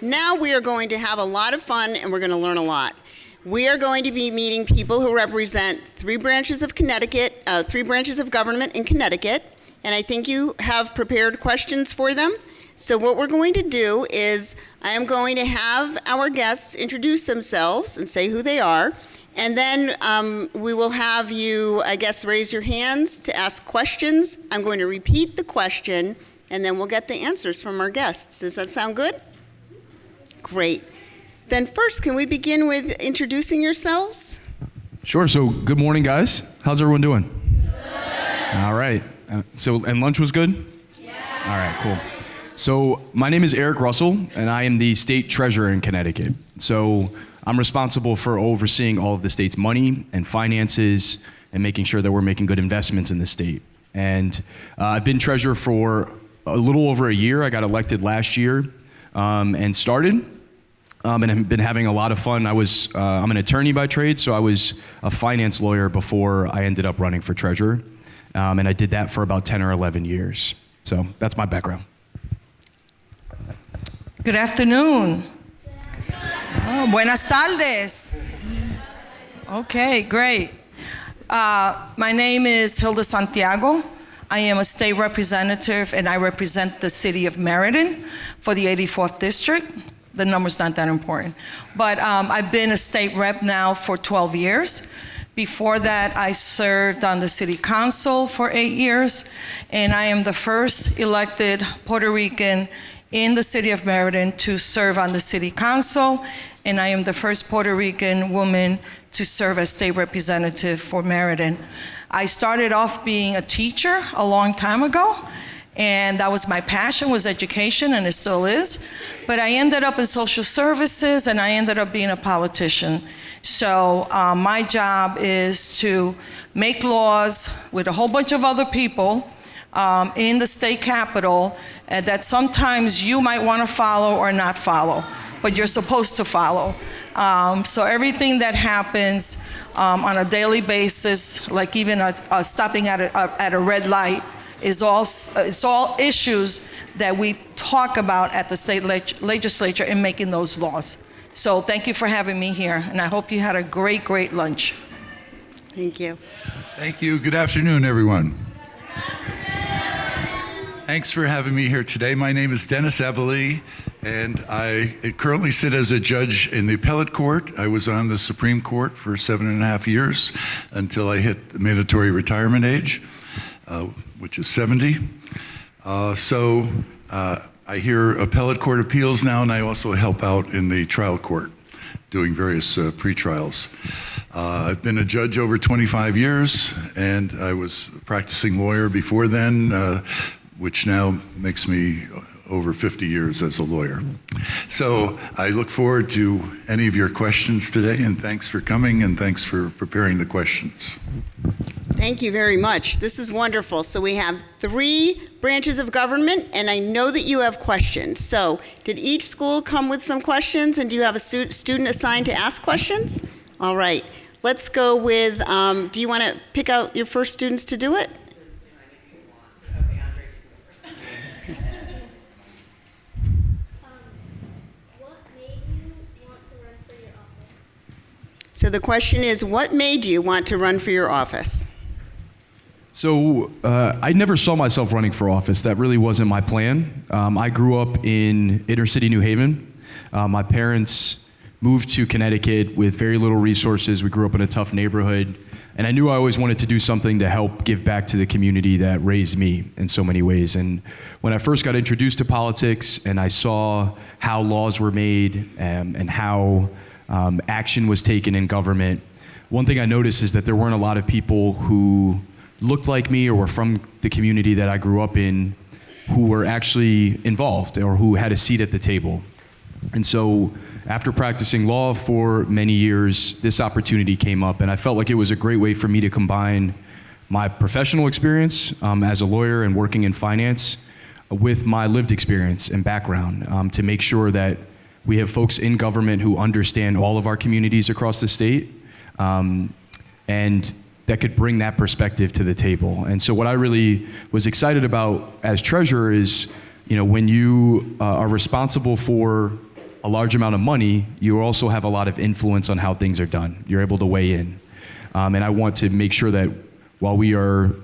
now we are going to have a lot of fun and we're going to learn a lot. We are going to be meeting people who represent three branches of government in Connecticut, and I think you have prepared questions for them. So what we're going to do is I am going to have our guests introduce themselves and say who they are, and then we will have you, I guess, raise your hands to ask questions. I'm going to repeat the question, and then we'll get the answers from our guests. Does that sound good? Great. Then first, can we begin with introducing yourselves? Sure. So good morning, guys. How's everyone doing? Good. All right. And lunch was good? Yeah. All right, cool. So my name is Eric Russell, and I am the state treasurer in Connecticut. So I'm responsible for overseeing all of the state's money and finances and making sure that we're making good investments in the state. And I've been treasurer for a little over a year. I got elected last year and started. And I've been having a lot of fun. I'm an attorney by trade, so I was a finance lawyer before I ended up running for treasurer. And I did that for about 10 or 11 years. So that's my background. Good afternoon. Oh, buenas tardes. Okay, great. My name is Hilda Santiago. I am a state representative, and I represent the city of Meriden for the 84th District. The number's not that important. But I've been a state rep now for 12 years. Before that, I served on the city council for 8 years, and I am the first elected Puerto Rican in the city of Meriden to serve on the city council, and I am the first Puerto Rican woman to serve as state representative for Meriden. I started off being a teacher a long time ago, and that was my passion, was education, and it still is. But I ended up in social services, and I ended up being a politician. So my job is to make laws with a whole bunch of other people in the state capitol that sometimes you might want to follow or not follow, but you're supposed to follow. So everything that happens on a daily basis, like even stopping at a red light, it's all issues that we talk about at the state legislature in making those laws. So thank you for having me here, and I hope you had a great, great lunch. Thank you. Thank you. Good afternoon, everyone. Thanks for having me here today. My name is Dennis Evely, and I currently sit as a judge in the appellate court. I was on the Supreme Court for 7.5 years until I hit the mandatory retirement age, which is 70. I hear appellate court appeals now, and I also help out in the trial court doing various pre-trials. I've been a judge over 25 years, and I was a practicing lawyer before then, which now makes me over 50 years as a lawyer. So I look forward to any of your questions today, and thanks for coming, and thanks for preparing the questions. Thank you very much. This is wonderful. So we have three branches of government, and I know that you have questions. So did each school come with some questions, and do you have a student assigned to ask questions? All right. Let's go with, do you want to pick out your first students to do it? So the question is, what made you want to run for your office? So I never saw myself running for office. That really wasn't my plan. I grew up in inner city New Haven. My parents moved to Connecticut with very little resources. We grew up in a tough neighborhood. And I knew I always wanted to do something to help give back to the community that raised me in so many ways. And when I first got introduced to politics and I saw how laws were made and how action was taken in government, one thing I noticed is that there weren't a lot of people who looked like me or were from the community that I grew up in who were actually involved or who had a seat at the table. And so after practicing law for many years, this opportunity came up, and I felt like it was a great way for me to combine my professional experience as a lawyer and working in finance with my lived experience and background to make sure that we have folks in government who understand all of our communities across the state and that could bring that perspective to the table. And so what I really was excited about as treasurer is, when you are responsible for a large amount of money, you also have a lot of influence on how things are done. You're able to weigh in. And I want to make sure that while we are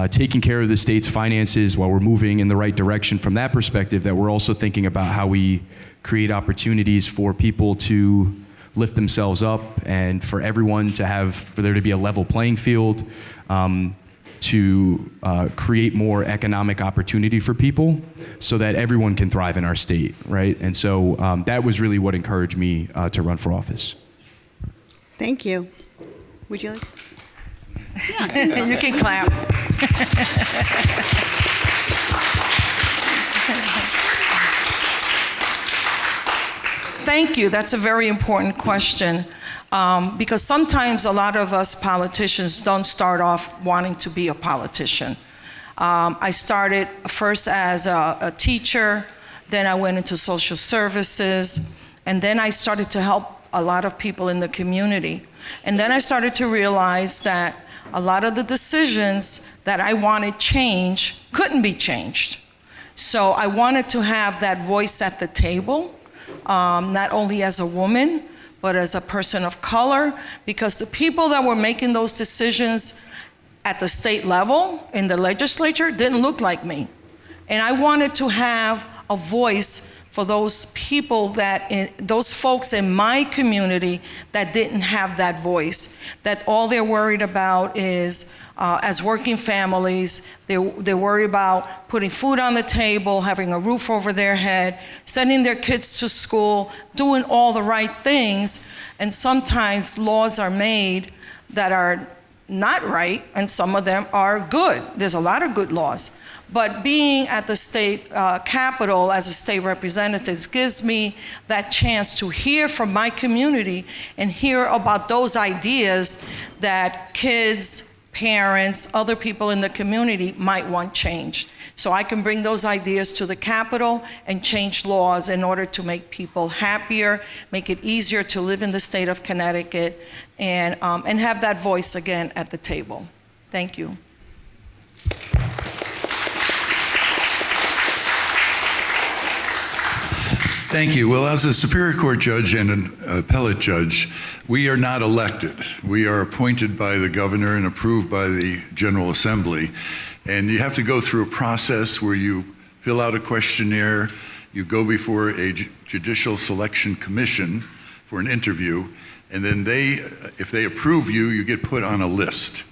taking care of the state's finances, while we're moving in the right direction from that perspective, that we're also thinking about how we create opportunities for people to lift themselves up and for everyone to for there to be a level playing field, to create more economic opportunity for people so that everyone can thrive in our state, right? And so that was really what encouraged me to run for office. Thank you. Would you like? You can clap. Thank you. That's a very important question, because sometimes a lot of us politicians don't start off wanting to be a politician. I started first as a teacher, then I went into social services, and then I started to help a lot of people in the community. And then I started to realize that a lot of the decisions that I wanted changed couldn't be changed. So I wanted to have that voice at the table, not only as a woman, but as a person of color, because the people that were making those decisions at the state level in the legislature didn't look like me. And I wanted to have a voice for those people those folks in my community that didn't have that voice, that all they're worried about is, as working families, they're worried about putting food on the table, having a roof over their head, sending their kids to school, doing all the right things, and sometimes laws are made that are not right, and some of them are good. There's a lot of good laws. But being at the state capitol as a state representative gives me that chance to hear from my community and hear about those ideas that kids, parents, other people in the community might want changed. So I can bring those ideas to the Capitol and change laws in order to make people happier, make it easier to live in the state of Connecticut, and have that voice again at the table. Thank you. Thank you. Well, as a Superior Court judge and an appellate judge, we are not elected. We are appointed by the governor and approved by the General Assembly. And you have to go through a process where you fill out a questionnaire, you go before a judicial selection commission for an interview, and then if they approve you, you get put on a list.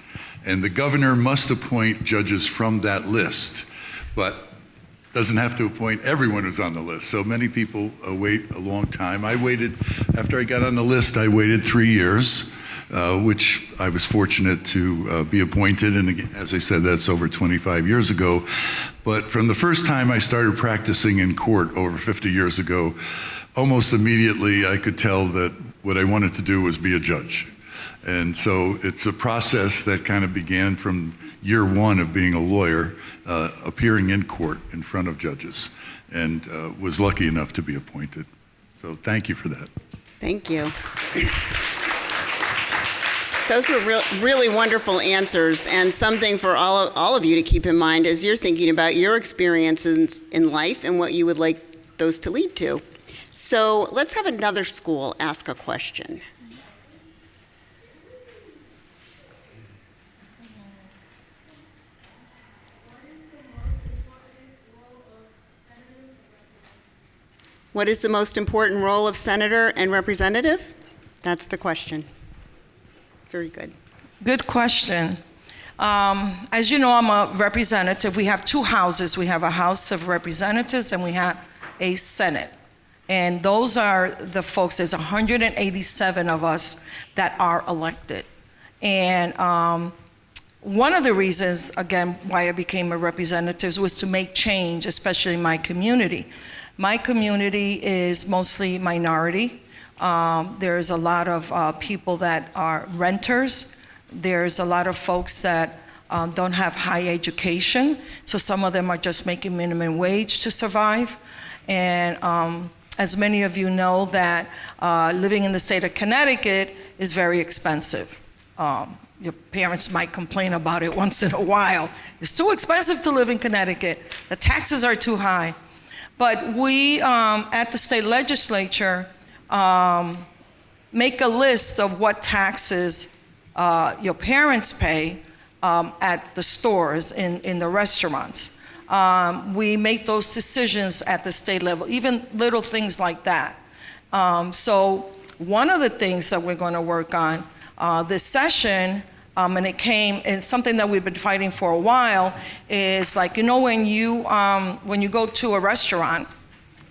And the governor must appoint judges from that list, but doesn't have to appoint everyone who's on the list. So many people wait a long time. After I got on the list, I waited 3 years, which I was fortunate to be appointed. And again, as I said, that's over 25 years ago. But from the first time I started practicing in court over 50 years ago, almost immediately I could tell that what I wanted to do was be a judge. And so it's a process that kind of began from year one of being a lawyer, appearing in court in front of judges, and was lucky enough to be appointed. So thank you for that. Thank you. Those were really wonderful answers, and something for all of you to keep in mind as you're thinking about your experiences in life and what you would like those to lead to. So let's have another school ask a question. What is the most important role of senator and representative? That's the question. Very good. Good question. As you know, I'm a representative. We have two houses. We have a House of Representatives and we have a Senate. And those are the folks, there's 187 of us that are elected. And one of the reasons, again, why I became a representative was to make change, especially in my community. My community is mostly minority. There's a lot of people that are renters. There's a lot of folks that don't have high education, so some of them are just making minimum wage to survive. And as many of you know, that living in the state of Connecticut is very expensive. Your parents might complain about it once in a while. It's too expensive to live in Connecticut. The taxes are too high. But we, at the state legislature, make a list of what taxes your parents pay at the stores, in the restaurants. We make those decisions at the state level, even little things like that. So one of the things that we're going to work on this session, and it came, and something that we've been fighting for a while, is like, when you go to a restaurant,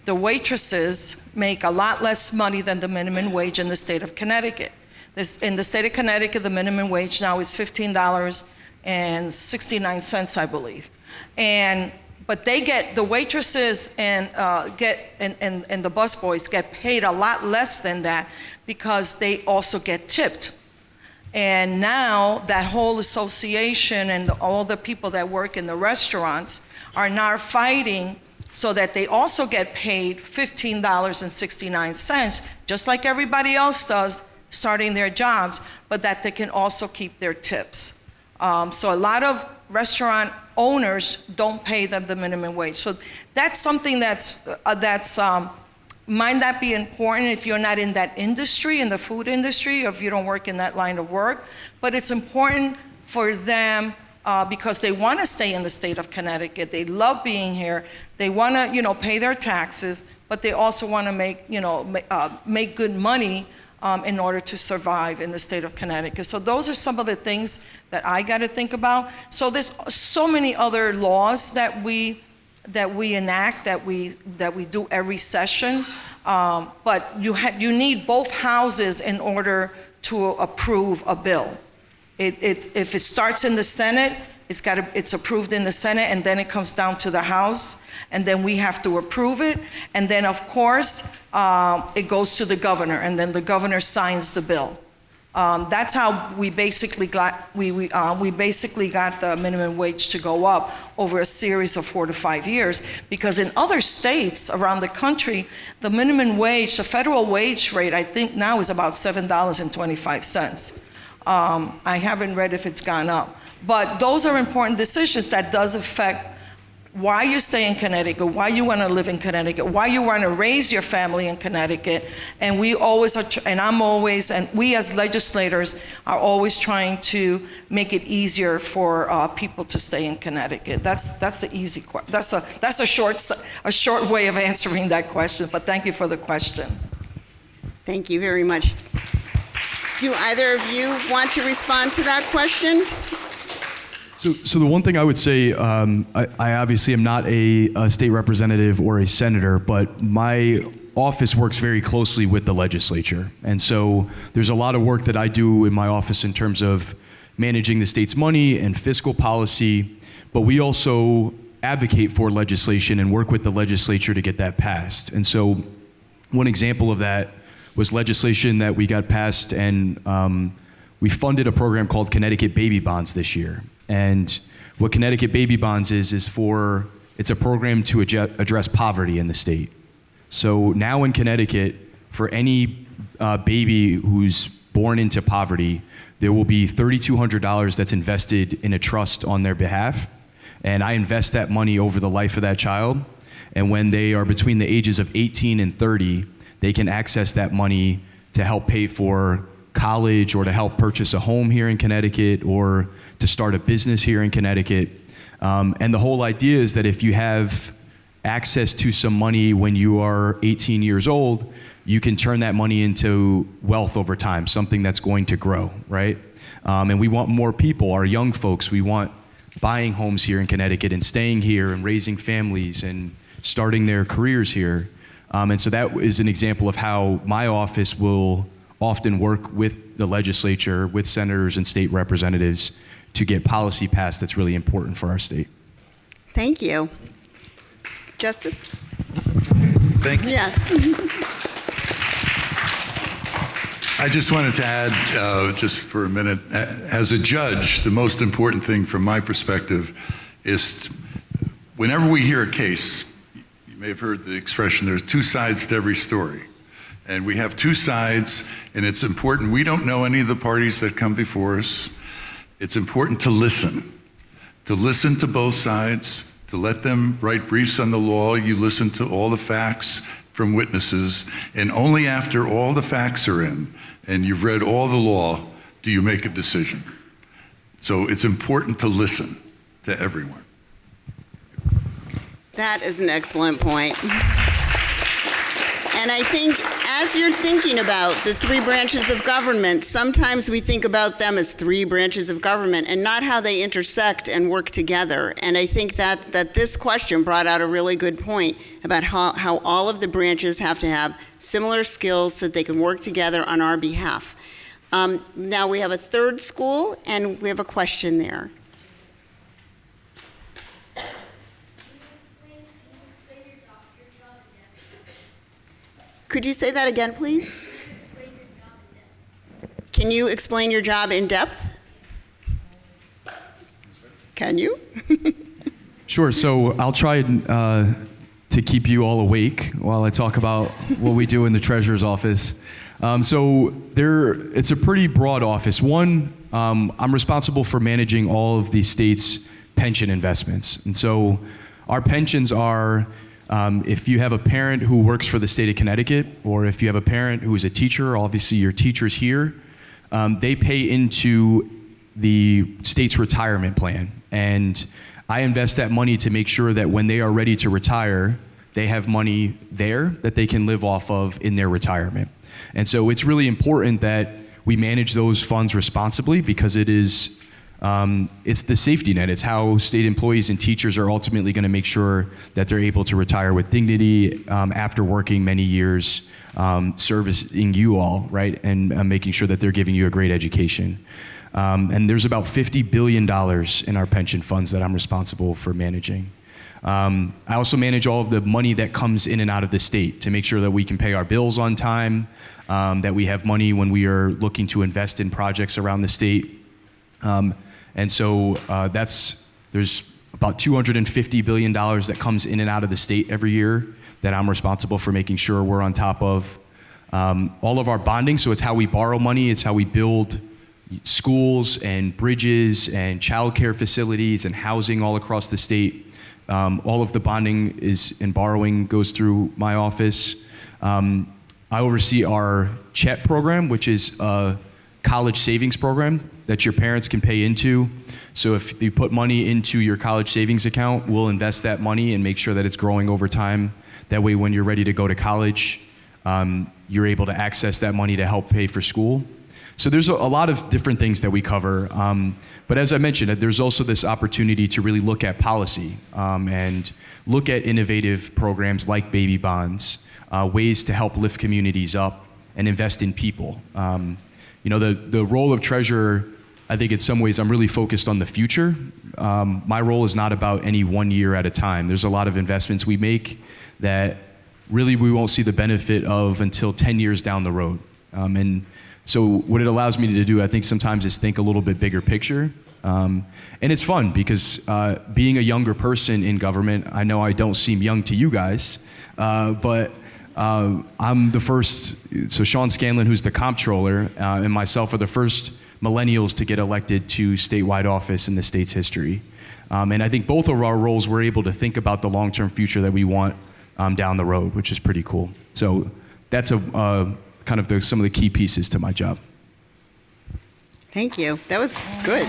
the waitresses make a lot less money than the minimum wage in the state of Connecticut. In the state of Connecticut, the minimum wage now is $15.69, I believe. But the waitresses and the busboys get paid a lot less than that because they also get tipped. And now that whole association and all the people that work in the restaurants are now fighting so that they also get paid $15.69, just like everybody else does starting their jobs, but that they can also keep their tips. So a lot of restaurant owners don't pay them the minimum wage. So that's something that's might not be important if you're not in that industry, in the food industry, or if you don't work in that line of work, but it's important for them because they want to stay in the state of Connecticut. They love being here. They want to, pay their taxes, but they also want to make good money in order to survive in the state of Connecticut. So those are some of the things that I got to think about. So there's so many other laws that we enact, that we do every session, but you need both houses in order to approve a bill. If it starts in the Senate, it's approved in the Senate, and then it comes down to the House, and then we have to approve it, and then of course it goes to the governor, and then the governor signs the bill. That's how we basically got the minimum wage to go up over a series of 4 to 5 years, because in other states around the country, the minimum wage, the federal wage rate, I think now is about $7.25. I haven't read if it's gone up, but those are important decisions that does affect why you stay in Connecticut, why you want to live in Connecticut, why you want to raise your family in Connecticut. And we always are, and we as legislators are always trying to make it easier for people to stay in Connecticut. That's the easy question. That's a short way of answering that question. But thank you for the question. Thank you very much. Do either of you want to respond to that question? So the one thing I would say, I obviously am not a state representative or a senator, but my office works very closely with the legislature. And so there's a lot of work that I do in my office in terms of managing the state's money and fiscal policy, but we also advocate for legislation and work with the legislature to get that passed. And so one example of that was legislation that we got passed, and we funded a program called Connecticut Baby Bonds this year. And what Connecticut Baby Bonds is it's a program to address poverty in the state. So now in Connecticut, for any baby who's born into poverty, there will be $3,200 that's invested in a trust on their behalf. And I invest that money over the life of that child. And when they are between the ages of 18 and 30, they can access that money to help pay for college or to help purchase a home here in Connecticut or to start a business here in Connecticut. And the whole idea is that if you have access to some money when you are 18 years old, you can turn that money into wealth over time, something that's going to grow, right? And we want more people, our young folks, we want buying homes here in Connecticut and staying here and raising families and starting their careers here. And so that is an example of how my office will often work with the legislature, with senators and state representatives to get policy passed that's really important for our state. Thank you. Justice? Thank you. Yes. I just wanted to add, just for a minute, as a judge, the most important thing from my perspective is whenever we hear a case, you may have heard the expression, there's two sides to every story. And we have two sides, and it's important. We don't know any of the parties that come before us. It's important to listen to both sides, to let them write briefs on the law. You listen to all the facts from witnesses, and only after all the facts are in and you've read all the law do you make a decision. So it's important to listen to everyone. That is an excellent point. And I think as you're thinking about the three branches of government, sometimes we think about them as three branches of government and not how they intersect and work together. And I think that this question brought out a really good point about how all of the branches have to have similar skills so that they can work together on our behalf. Now we have a third school, and we have a question there. Could you say that again, please? Can you explain your job in depth? Can you? Sure. So I'll try to keep you all awake while I talk about what we do in the treasurer's office. It's a pretty broad office. One, I'm responsible for managing all of the state's pension investments. And so our pensions are, if you have a parent who works for the state of Connecticut, or if you have a parent who is a teacher, obviously your teachers here, they pay into the state's retirement plan. And I invest that money to make sure that when they are ready to retire, they have money there that they can live off of in their retirement. And so it's really important that we manage those funds responsibly, because it is it's the safety net. It's how state employees and teachers are ultimately going to make sure that they're able to retire with dignity after working many years servicing you all, right, and making sure that they're giving you a great education. And there's about $50 billion in our pension funds that I'm responsible for managing. I also manage all of the money that comes in and out of the state to make sure that we can pay our bills on time, that we have money when we are looking to invest in projects around the state. And so there's about $250 billion that comes in and out of the state every year that I'm responsible for making sure we're on top of. All of our bonding, so it's how we borrow money, it's how we build schools and bridges and childcare facilities and housing all across the state. All of the bonding and borrowing goes through my office. I oversee our CHET program, which is a college savings program that your parents can pay into. So if you put money into your college savings account, we'll invest that money and make sure that it's growing over time. That way, when you're ready to go to college, you're able to access that money to help pay for school. So there's a lot of different things that we cover. But as I mentioned, there's also this opportunity to really look at policy and look at innovative programs like baby bonds, ways to help lift communities up and invest in people. The role of treasurer, I think in some ways I'm really focused on the future. My role is not about any 1 year at a time. There's a lot of investments we make that really we won't see the benefit of until 10 years down the road. And so what it allows me to do, I think sometimes, is think a little bit bigger picture. And it's fun because being a younger person in government, I know I don't seem young to you guys, but I'm the first, so Sean Scanlon, who's the comptroller, and myself are the first millennials to get elected to statewide office in the state's history. And I think both of our roles, we're able to think about the long-term future that we want down the road, which is pretty cool. So that's kind of some of the key pieces to my job. Thank you. That was good.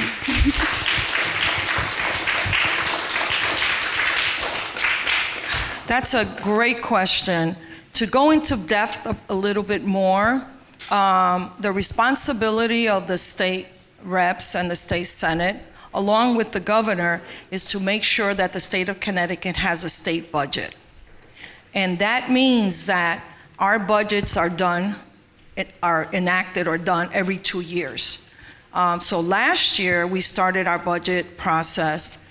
That's a great question. To go into depth a little bit more, the responsibility of the state reps and the state senate, along with the governor, is to make sure that the state of Connecticut has a state budget. And that means that our budgets are enacted or done every 2 years. So last year, we started our budget process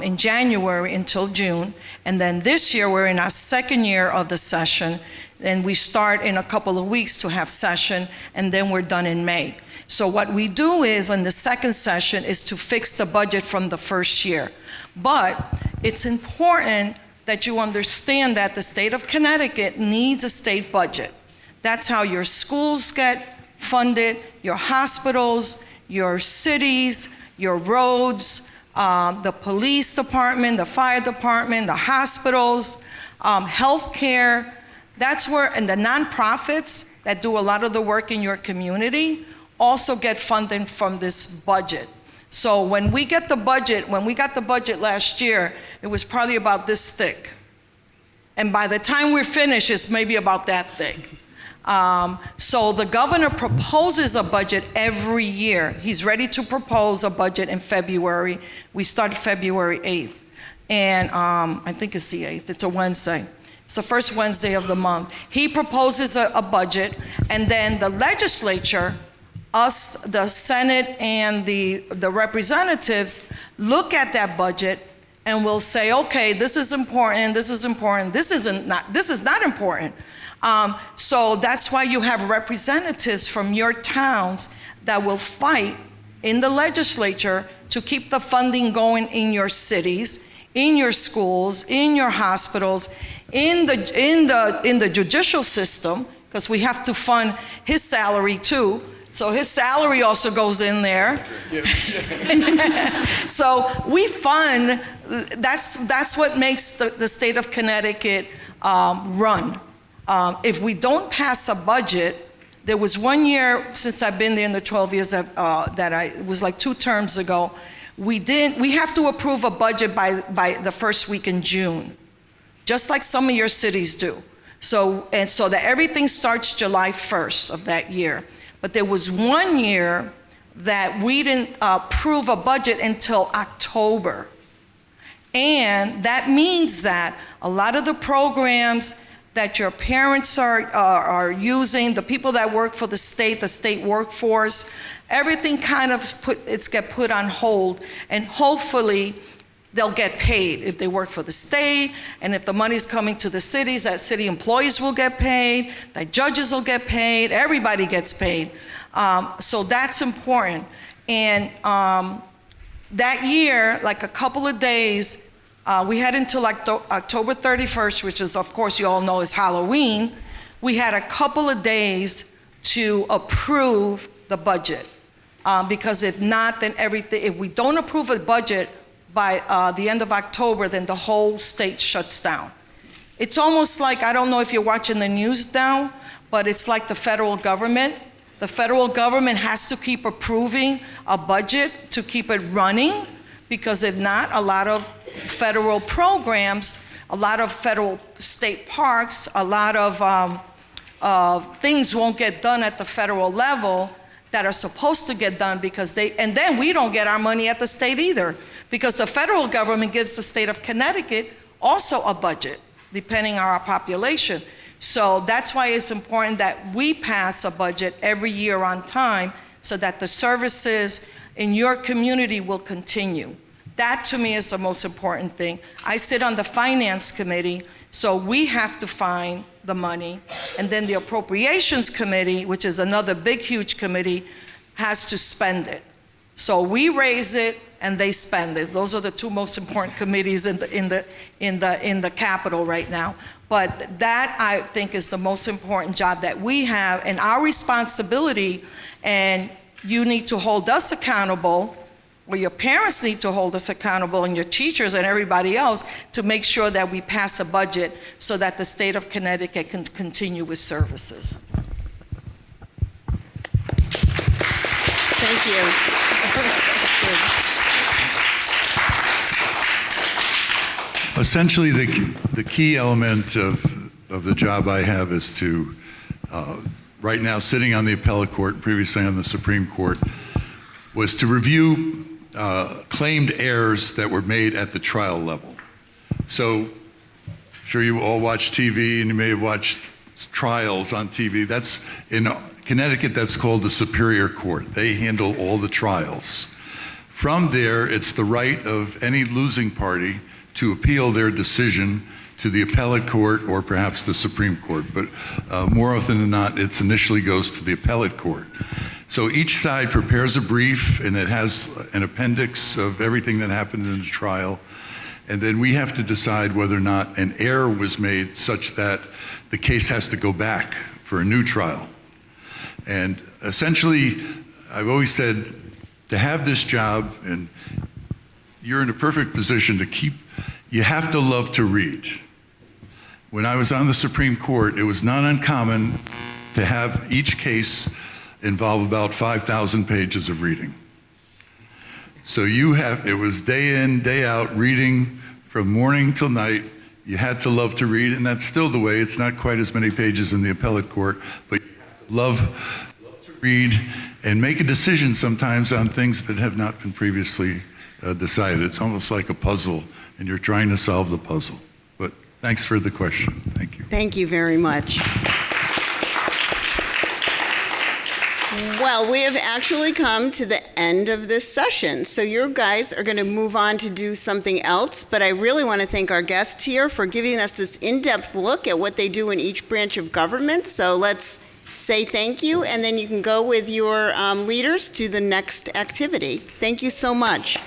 in January until June. And then this year, we're in our second year of the session. And we start in a couple of weeks to have session, and then we're done in May. So what we do is, in the second session, is to fix the budget from the first year. But it's important that you understand that the state of Connecticut needs a state budget. That's how your schools get funded, your hospitals, your cities, your roads, the police department, the fire department, the hospitals, healthcare. That's where, and the nonprofits that do a lot of the work in your community also get funding from this budget. So when we got the budget last year, it was probably about this thick. And by the time we're finished, it's maybe about that thick. So the governor proposes a budget every year. He's ready to propose a budget in February. We start February 8th. And I think it's the 8th, it's a Wednesday. It's the first Wednesday of the month. He proposes a budget, and then the legislature, us, the Senate, and the representatives look at that budget and will say, okay, this is important, this is important, this is not important. So that's why you have representatives from your towns that will fight in the legislature to keep the funding going in your cities, in your schools, in your hospitals, in the judicial system, because we have to fund his salary too. So his salary also goes in there. So we fund, that's what makes the state of Connecticut run. If we don't pass a budget, there was 1 year since I've been there in the 12 years it was like 2 terms ago, we have to approve a budget by the first week in June, just like some of your cities do. So that everything starts July 1st of that year. But there was 1 year that we didn't approve a budget until October. And that means that a lot of the programs that your parents are using, the people that work for the state workforce, everything kind of get put on hold, and hopefully they'll get paid if they work for the state, and if the money's coming to the cities, that city employees will get paid, that judges will get paid, everybody gets paid. So that's important. And that year, like a couple of days, we had until October 31st, which is, of course, you all know is Halloween. We had a couple of days to approve the budget. Because if not, then if we don't approve a budget by the end of October, then the whole state shuts down. It's almost like, I don't know if you're watching the news now, but it's like the federal government. The federal government has to keep approving a budget to keep it running, because if not, a lot of federal programs, a lot of federal state parks, a lot of things won't get done at the federal level that are supposed to get done, because and then we don't get our money at the state either, because the federal government gives the state of Connecticut also a budget, depending on our population. So that's why it's important that we pass a budget every year on time, so that the services in your community will continue. That to me is the most important thing. I sit on the finance committee, so we have to find the money, and then the appropriations committee, which is another big, huge committee, has to spend it. So we raise it and they spend it. Those are the 2 most important committees in the Capitol right now. But that, I think, is the most important job that we have, and our responsibility, and you need to hold us accountable, or your parents need to hold us accountable, and your teachers and everybody else, to make sure that we pass a budget so that the state of Connecticut can continue with services. Thank you. Essentially, the key element of the job I have is to, right now sitting on the appellate court, previously on the Supreme Court, was to review claimed errors that were made at the trial level. So, I'm sure you all watch TV, and you may have watched trials on TV. That's in Connecticut, that's called the Superior Court. They handle all the trials. From there, it's the right of any losing party to appeal their decision to the appellate court or perhaps the Supreme Court. But more often than not, it initially goes to the appellate court. So each side prepares a brief, and it has an appendix of everything that happened in the trial. And then we have to decide whether or not an error was made such that the case has to go back for a new trial. And essentially, I've always said, to have this job, and you're in a perfect position to you have to love to read. When I was on the Supreme Court, it was not uncommon to have each case involve about 5,000 pages of reading. So it was day in, day out, reading from morning till night. You had to love to read, and that's still the way. It's not quite as many pages in the appellate court, but you love to read and make a decision sometimes on things that have not been previously decided. It's almost like a puzzle, and you're trying to solve the puzzle. But thanks for the question. Thank you. Thank you very much. Well, we have actually come to the end of this session, so you guys are going to move on to do something else, but I really want to thank our guests here for giving us this in-depth look at what they do in each branch of government. So let's say thank you, and then you can go with your leaders to the next activity. Thank you so much.